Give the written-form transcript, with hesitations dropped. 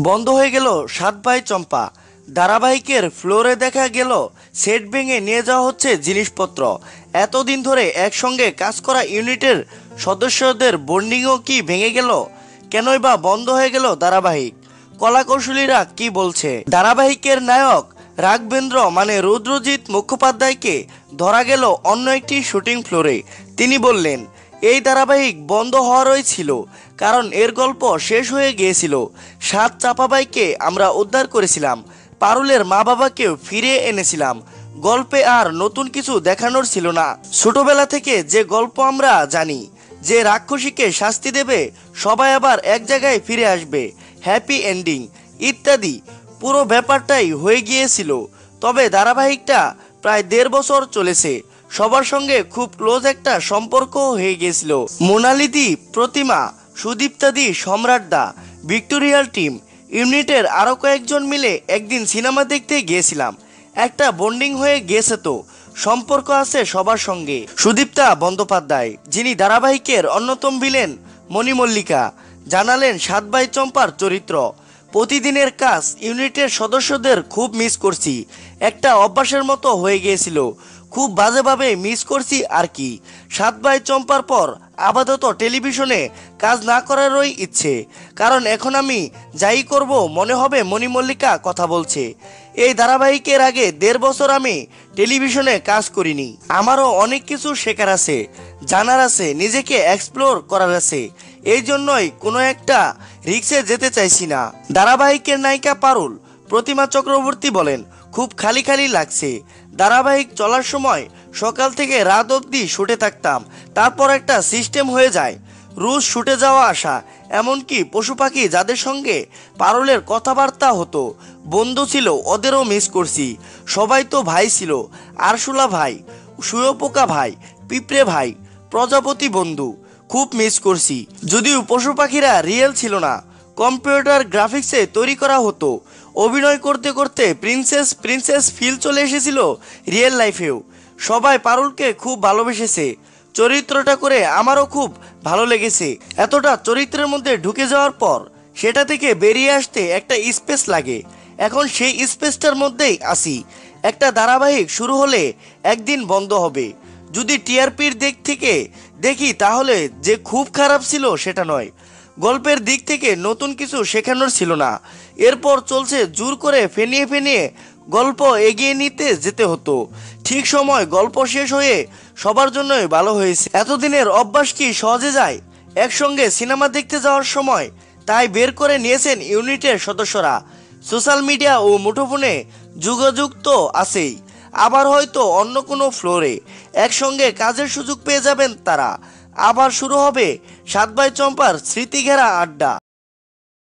বন্ধ হয়ে গেল সাত ভাই চম্পা। ধারাবাহিকের ফ্লোরে দেখা গেল সেট ভেঙে নিয়ে যাওয়া হচ্ছে জিনিসপত্র। এতদিন ধরে একসঙ্গে কাজ করা ইউনিটের সদস্যদের বন্ডিংও কি ভেঙে গেল? কেনই বা বন্ধ হয়ে গেল ধারাবাহিক? কলাকৌশলীরা কি বলছে? ধারাবাহিকের নায়ক রাঘবেন্দ্র মানে রুদ্রজিৎ মুখোপাধ্যায়কে ধরা গেল অন্য একটি শুটিং ফ্লোরে। তিনি বললেন, এই ধারাবাহিক বন্ধ হওয়ারই ছিল, কারণ এর গল্প শেষ হয়ে গিয়েছিল। সাত চাপাবাইকে আমরা উদ্ধার করেছিলাম, পারুলের মা বাবাকেও ফিরিয়ে এনেছিলাম। গল্পে আর নতুন কিছু দেখানোর ছিল না। ছোটবেলা থেকে যে গল্প আমরা জানি, যে রাক্ষসীকে শাস্তি দেবে, সবাই আবার এক জায়গায় ফিরে আসবে, হ্যাপি এন্ডিং ইত্যাদি, পুরো ব্যাপারটাই হয়ে গিয়েছিল। তবে ধারাবাহিকটা প্রায় 1.5 বছর চলেছে। সবার সঙ্গে খুব ক্লোজ একটা সম্পর্ক হয়ে গিয়েছিল। মোনালিদি, প্রতিমা, সুদীপ্তাদি, সম্রাটদা, ভিক্টোরিয়াল টিম ইউনিটের আরও কয়েকজন মিলে একদিন সিনেমা দেখতে গিয়েছিলাম। একটা বন্ডিং হয়ে গিয়েছে, তো সম্পর্ক আছে সবার সঙ্গে। সুদীপ্তা বন্দ্যোপাধ্যায়, যিনি ধারাবাহিকের অন্যতম ভিলেন মণিমল্লিকা, জানালেন সাত ভাই চম্পার চরিত্র। প্রতিদিনের কাজ ইউনিটের সদস্যদের খুব মিস করছি, একটা অভ্যাসের মতো হয়ে গিয়েছিল, খুব বাজেভাবে মিস করছি আর কি। সাত ভাই চম্পার পর আপাতত টেলিভিশনে কাজ না করারই ইচ্ছে, কারণ এখন আমি যাই করব মনে হবে মণিমল্লিকা কথা বলছে। এই ধারাবাহিকের আগে 1.5 বছর আমি টেলিভিশনে কাজ করিনি। আমারও অনেক কিছু শেখার আছে, জানার আছে, নিজেকে এক্সপ্লোর করার আছে। এই জন্যই কোনো একটা রিক্সে যেতে চাইছি না। ধারাবাহিকের নায়িকা পারুল প্রতিমা চক্রবর্তী বলেন, খুব খালি খালি লাগছে। ধারাবাহিক চলার সময় সকাল থেকে রাত অবধি শুটে থাকতাম, তারপর একটা সিস্টেম হয়ে যায়, রোজ শুটে যাওয়া আসা, এমনকি পশু পাখি যাদের সঙ্গে পারুলের কথাবার্তা হতো, বন্ধু ছিল, ওদেরও মিস করছি। সবাই তো ভাই ছিল, আরশোলা ভাই, শুয়োপোকা ভাই, পিঁপড়ে ভাই, প্রজাপতি বন্ধু, খুব মিস করছি। যদিও পশু পাখিরা রিয়েল ছিল না, কম্পিউটার গ্রাফিক্সে তৈরি করা হতো। অভিনয় করতে করতে প্রিন্সেস প্রিন্সেস ফিল চলে এসেছিল রিয়েল লাইফেও। সবাই পারুলকে খুব ভালোবেসেছে, চরিত্রটা করে আমারও খুব ভালো লেগেছে। এতটা চরিত্রের মধ্যে ঢুকে যাওয়ার পর সেটা থেকে বেরিয়ে আসতে একটা স্পেস লাগে, এখন সেই স্পেসটার মধ্যেই আসি। একটা ধারাবাহিক শুরু হলে একদিন বন্ধ হবে। যদি টিআরপির দিক থেকে দেখি তাহলে যে খুব খারাপ ছিল সেটা নয়, গল্পের দিক থেকে নতুন কিছু শেখানোর ছিল না। এরপর চলছে জোর করে ফেনিয়ে ফেনিয়ে গল্প এগিয়ে নিতে যেতে হতো। ঠিক সময় গল্প শেষ হয়ে সবার জন্যই ভালো হয়েছে। এতদিনের অভ্যাস কি সহজে যায় একসঙ্গে সিনেমা দেখতে যাওয়ার সময়? তাই বের করে নিয়েছেন ইউনিটের সদস্যরা। সোশ্যাল মিডিয়া ও মুঠোফোনে যোগাযোগ তো আছেই, আবার হয়তো অন্য কোনো ফ্লোরে একসঙ্গে কাজের সুযোগ পেয়ে যাবেন তারা। আবার শুরু হবে সাত ভাই চম্পার স্মৃতি ঘেরা আড্ডা।